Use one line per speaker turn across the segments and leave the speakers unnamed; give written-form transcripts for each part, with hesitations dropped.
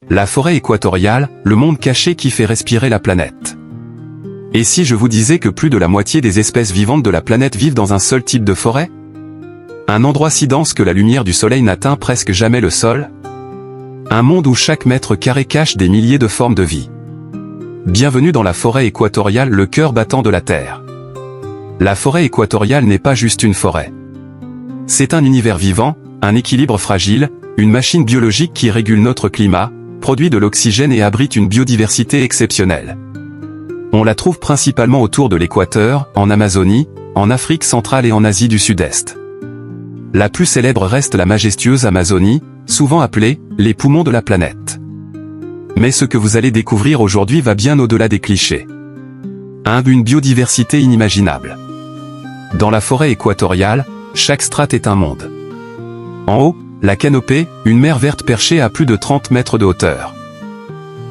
La forêt équatoriale, le monde caché qui fait respirer la planète. Et si je vous disais que plus de la moitié des espèces vivantes de la planète vivent dans un seul type de forêt? Un endroit si dense que la lumière du soleil n'atteint presque jamais le sol? Un monde où chaque mètre carré cache des milliers de formes de vie. Bienvenue dans la forêt équatoriale, le cœur battant de la Terre. La forêt équatoriale n'est pas juste une forêt. C'est un univers vivant, un équilibre fragile, une machine biologique qui régule notre climat, produit de l'oxygène et abrite une biodiversité exceptionnelle. On la trouve principalement autour de l'équateur, en Amazonie, en Afrique centrale et en Asie du Sud-Est. La plus célèbre reste la majestueuse Amazonie, souvent appelée « les poumons de la planète ». Mais ce que vous allez découvrir aujourd'hui va bien au-delà des clichés. Une biodiversité inimaginable. Dans la forêt équatoriale, chaque strate est un monde. En haut, la canopée, une mer verte perchée à plus de 30 mètres de hauteur.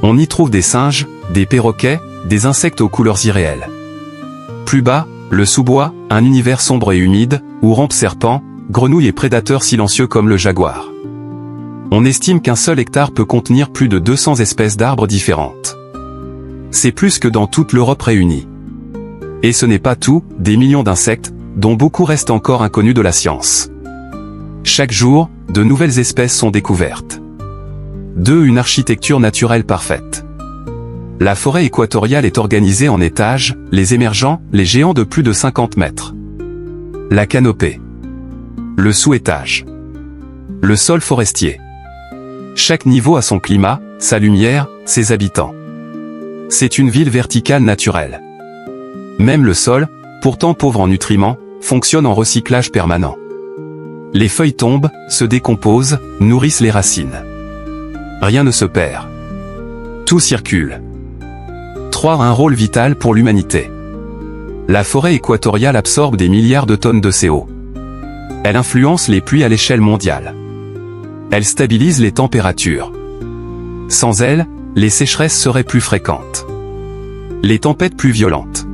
On y trouve des singes, des perroquets, des insectes aux couleurs irréelles. Plus bas, le sous-bois, un univers sombre et humide, où rampent serpents, grenouilles et prédateurs silencieux comme le jaguar. On estime qu'un seul hectare peut contenir plus de 200 espèces d'arbres différentes. C'est plus que dans toute l'Europe réunie. Et ce n'est pas tout, des millions d'insectes, dont beaucoup restent encore inconnus de la science. Chaque jour, de nouvelles espèces sont découvertes. Une architecture naturelle parfaite. La forêt équatoriale est organisée en étages, les émergents, les géants de plus de 50 mètres. La canopée. Le sous-étage. Le sol forestier. Chaque niveau a son climat, sa lumière, ses habitants. C'est une ville verticale naturelle. Même le sol, pourtant pauvre en nutriments, fonctionne en recyclage permanent. Les feuilles tombent, se décomposent, nourrissent les racines. Rien ne se perd. Tout circule. Un rôle vital pour l'humanité. La forêt équatoriale absorbe des milliards de tonnes de CO. Elle influence les pluies à l'échelle mondiale. Elle stabilise les températures. Sans elle, les sécheresses seraient plus fréquentes. Les tempêtes plus violentes.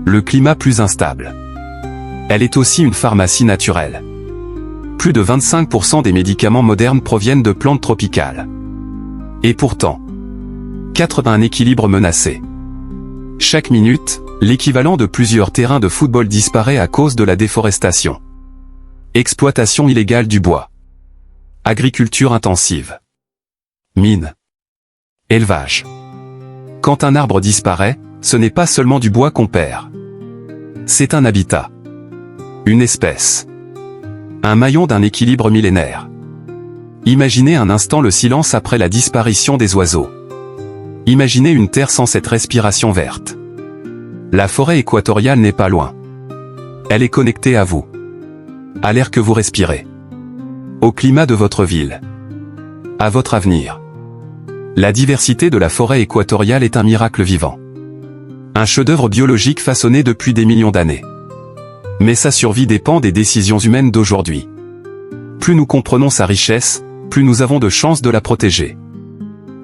Le climat plus instable. Elle est aussi une pharmacie naturelle. Plus de 25% des médicaments modernes proviennent de plantes tropicales. Et pourtant, un équilibre menacé. Chaque minute, l'équivalent de plusieurs terrains de football disparaît à cause de la déforestation. Exploitation illégale du bois. Agriculture intensive. Mines. Élevage. Quand un arbre disparaît, ce n'est pas seulement du bois qu'on perd. C'est un habitat. Une espèce. Un maillon d'un équilibre millénaire. Imaginez un instant le silence après la disparition des oiseaux. Imaginez une terre sans cette respiration verte. La forêt équatoriale n'est pas loin. Elle est connectée à vous. À l'air que vous respirez. Au climat de votre ville. À votre avenir. La diversité de la forêt équatoriale est un miracle vivant. Un chef-d'œuvre biologique façonné depuis des millions d'années. Mais sa survie dépend des décisions humaines d'aujourd'hui. Plus nous comprenons sa richesse, plus nous avons de chances de la protéger.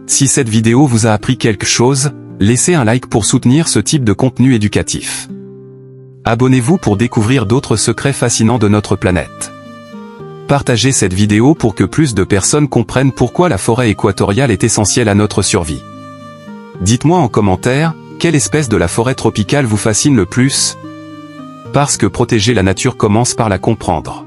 Si cette vidéo vous a appris quelque chose, laissez un like pour soutenir ce type de contenu éducatif. Abonnez-vous pour découvrir d'autres secrets fascinants de notre planète. Partagez cette vidéo pour que plus de personnes comprennent pourquoi la forêt équatoriale est essentielle à notre survie. Dites-moi en commentaire, quelle espèce de la forêt tropicale vous fascine le plus? Parce que protéger la nature commence par la comprendre.